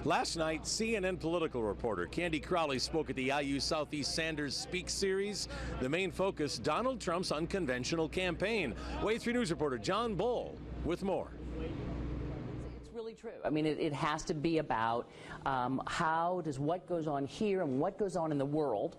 Last night, CNN political reporter Candy Crowley spoke at the IU Southeast Sanders Speak series. The main focus, Donald Trump's unconventional campaign. Way 3 News reporter John Bull with more. It's really true. I mean, it has to be about how does what goes on here and what goes on in the world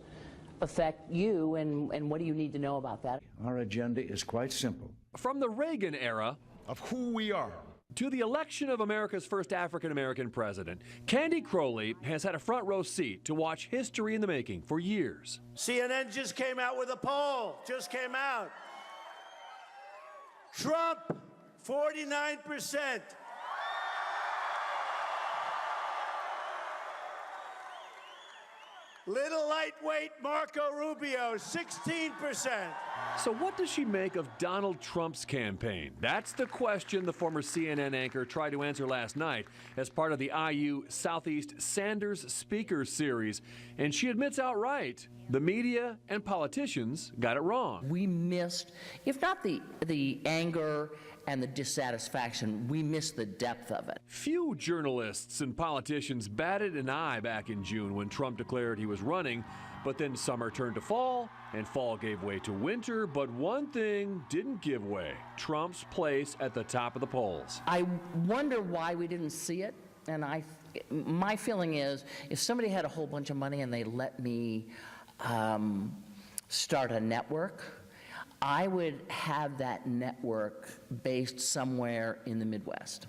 affect you, and what do you need to know about that? Our agenda is quite simple. From the Reagan era of who we are to the election of America's first African-American president, Candy Crowley has had a front row seat to watch history in the making for years. CNN just came out with a poll, Trump, 49%. Little lightweight Marco Rubio, 16%. So what does she make of Donald Trump's campaign? That's the question the former CNN anchor tried to answer last night as part of the IU Southeast Sanders Speakers series. And she admits outright, the media and politicians got it wrong. We missed, if not the anger and the dissatisfaction, we missed the depth of it. Few journalists and politicians batted an eye back in June when Trump declared he was running, but then summer turned to fall, and fall gave way to winter, but one thing didn't give way: Trump's place at the top of the polls. I wonder why we didn't see it, and my feeling is if somebody had a whole bunch of money and they let me start a network, I would have that network based somewhere in the Midwest.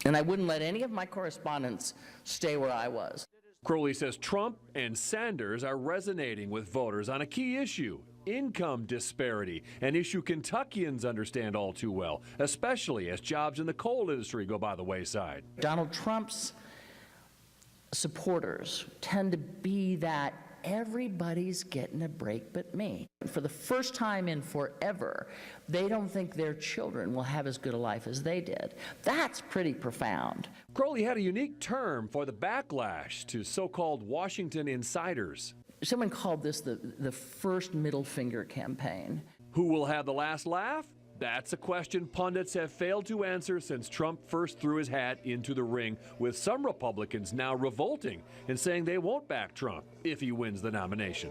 And I wouldn't let any of my correspondents stay where I was. Crowley says Trump and Sanders are resonating with voters on a key issue: income disparity, an issue Kentuckians understand all too well, especially as jobs in the coal industry go by the wayside. Donald Trump's supporters tend to be that everybody's getting a break but me. For the first time in forever, they don't think their children will have as good a life as they did. That's pretty profound. Crowley had a unique term for the backlash to so-called Washington insiders. Someone called this the first middle finger campaign. Who will have the last laugh? That's a question pundits have failed to answer since Trump first threw his hat into the ring, with some Republicans now revolting and saying they won't back Trump if he wins the nomination.